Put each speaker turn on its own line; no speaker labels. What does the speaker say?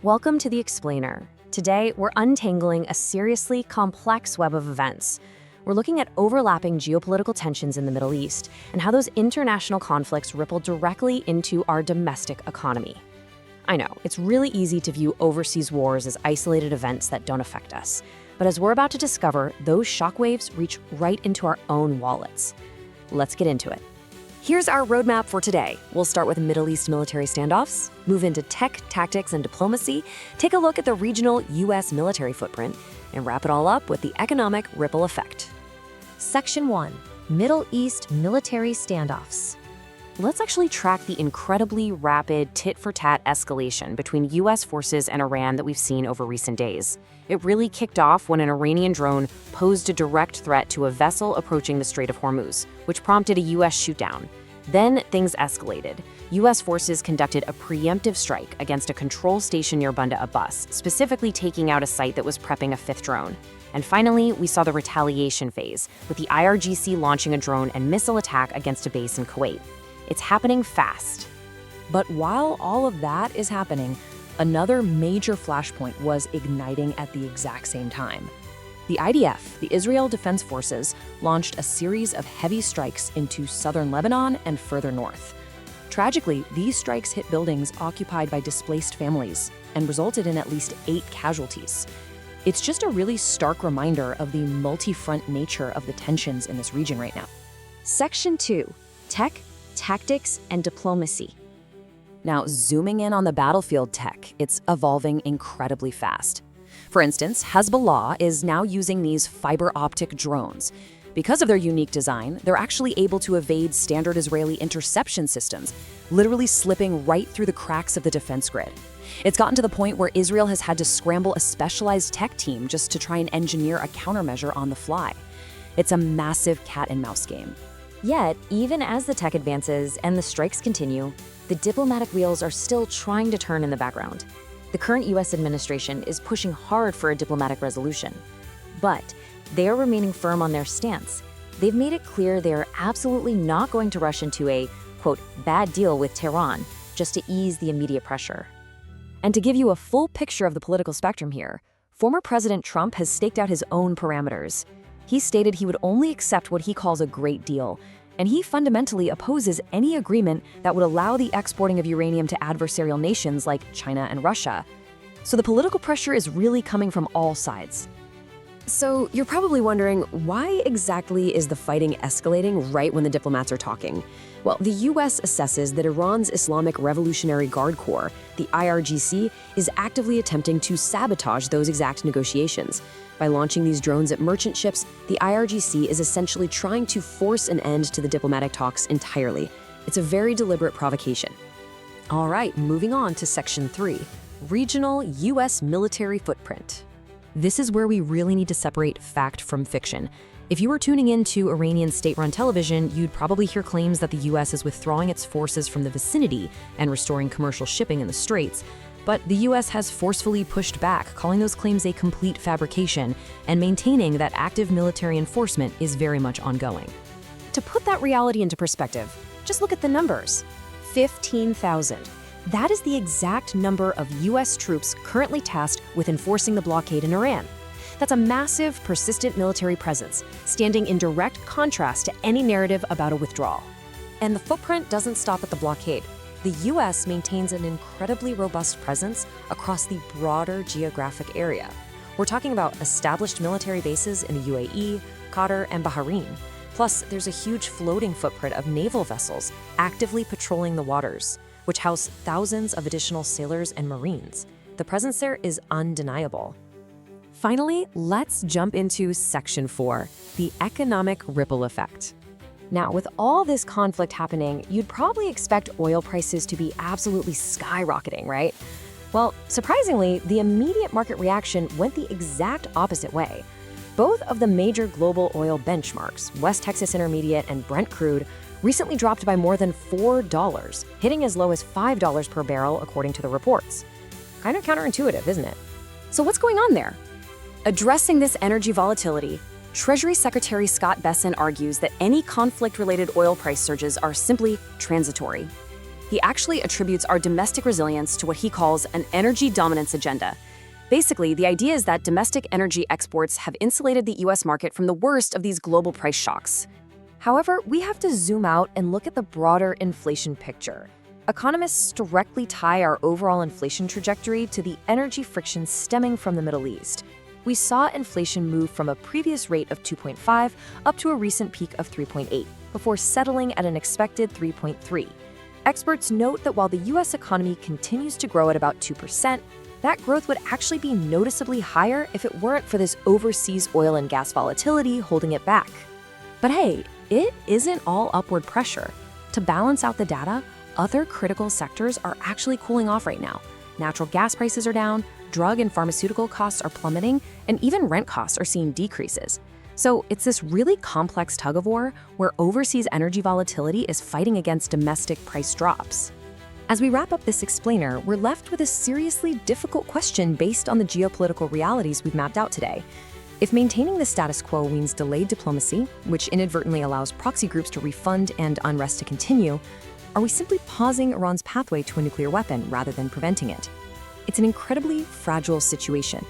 Welcome to The Explainer. Today, we're untangling a seriously complex web of events. We're looking at overlapping geopolitical tensions in the Middle East and how those international conflicts ripple directly into our domestic economy. I know, it's really easy to view overseas wars as isolated events that don't affect us. But as we're about to discover, those shockwaves reach right into our own wallets. Let's get into it. Here's our roadmap for today. We'll start with Middle East military standoffs, move into tech, tactics, and diplomacy, take a look at the regional U.S. military footprint, and wrap it all up with the economic ripple effect.
Section 1. Middle East military standoffs.
Let's actually track the incredibly rapid tit-for-tat escalation between U.S. forces and Iran that we've seen over recent days. It really kicked off when an Iranian drone posed a direct threat to a vessel approaching the Strait of Hormuz, which prompted a U.S. shootdown. Then things escalated. U.S. forces conducted a preemptive strike against a control station near Banda Abbas, specifically taking out a site that was prepping a fifth drone. And finally, we saw the retaliation phase, with the IRGC launching a drone and missile attack against a base in Kuwait. It's happening fast.
But while all of that is happening, another major flashpoint was igniting at the exact same time. The IDF, the Israel Defense Forces, launched a series of heavy strikes into southern Lebanon and further north. Tragically, these strikes hit buildings occupied by displaced families and resulted in at least 8 casualties. It's just a really stark reminder of the multi-front nature of the tensions in this region right now.
Section 2. Tech, tactics, and diplomacy.
Now, zooming in on the battlefield tech, it's evolving incredibly fast. For instance, Hezbollah is now using these fiber optic drones. Because of their unique design, they're actually able to evade standard Israeli interception systems, literally slipping right through the cracks of the defense grid. It's gotten to the point where Israel has had to scramble a specialized tech team just to try and engineer a countermeasure on the fly. It's a massive cat-and-mouse game.
Yet, even as the tech advances and the strikes continue, the diplomatic wheels are still trying to turn in the background. The current U.S. administration is pushing hard for a diplomatic resolution. But they are remaining firm on their stance. They've made it clear they are absolutely not going to rush into a, quote, bad deal with Tehran just to ease the immediate pressure. And to give you a full picture of the political spectrum here, former President Trump has staked out his own parameters. He stated he would only accept what he calls a great deal, and he fundamentally opposes any agreement that would allow the exporting of uranium to adversarial nations like China and Russia. So the political pressure is really coming from all sides.
So you're probably wondering, why exactly is the fighting escalating right when the diplomats are talking? Well, the U.S. assesses that Iran's Islamic Revolutionary Guard Corps, the IRGC, is actively attempting to sabotage those exact negotiations. By launching these drones at merchant ships, the IRGC is essentially trying to force an end to the diplomatic talks entirely. It's a very deliberate provocation.
All right, moving on to Section 3, Regional U.S. Military Footprint. This is where we really need to separate fact from fiction. If you were tuning in to Iranian state-run television, you'd probably hear claims that the U.S. is withdrawing its forces from the vicinity and restoring commercial shipping in the Straits. But the U.S. has forcefully pushed back, calling those claims a complete fabrication and maintaining that active military enforcement is very much ongoing.
To put that reality into perspective, just look at the numbers. 15,000. That is the exact number of U.S. troops currently tasked with enforcing the blockade in Iran. That's a massive, persistent military presence, standing in direct contrast to any narrative about a withdrawal. And the footprint doesn't stop at the blockade. The U.S. maintains an incredibly robust presence across the broader geographic area. We're talking about established military bases in the UAE, Qatar, and Bahrain. Plus, there's a huge floating footprint of naval vessels actively patrolling the waters, which house thousands of additional sailors and Marines. The presence there is undeniable.
Finally, let's jump into Section 4, the economic ripple effect.
Now, with all this conflict happening, you'd probably expect oil prices to be absolutely skyrocketing, right? Well, surprisingly, the immediate market reaction went the exact opposite way. Both of the major global oil benchmarks, West Texas Intermediate and Brent crude, recently dropped by more than $4, hitting as low as $5 per barrel according to the reports. Kind of counterintuitive, isn't it? So what's going on there? Addressing this energy volatility, Treasury Secretary Scott Bessent argues that any conflict-related oil price surges are simply transitory.
He actually attributes our domestic resilience to what he calls an energy dominance agenda. Basically, the idea is that domestic energy exports have insulated the US market from the worst of these global price shocks.
However, we have to zoom out and look at the broader inflation picture. Economists directly tie our overall inflation trajectory to the energy friction stemming from the Middle East. We saw inflation move from a previous rate of 2.5 up to a recent peak of 3.8, before settling at an expected 3.3. Experts note that while the US economy continues to grow at about 2%, that growth would actually be noticeably higher if it weren't for this overseas oil and gas volatility holding it back. But hey, it isn't all upward pressure. To balance out the data, other critical sectors are actually cooling off right now. Natural gas prices are down, drug and pharmaceutical costs are plummeting, and even rent costs are seeing decreases. So it's this really complex tug-of-war where overseas energy volatility is fighting against domestic price drops. As we wrap up this explainer, we're left with a seriously difficult question based on the geopolitical realities we've mapped out today. If maintaining the status quo means delayed diplomacy, which inadvertently allows proxy groups to refund and unrest to continue, are we simply pausing Iran's pathway to a nuclear weapon rather than preventing it? It's an incredibly fragile situation,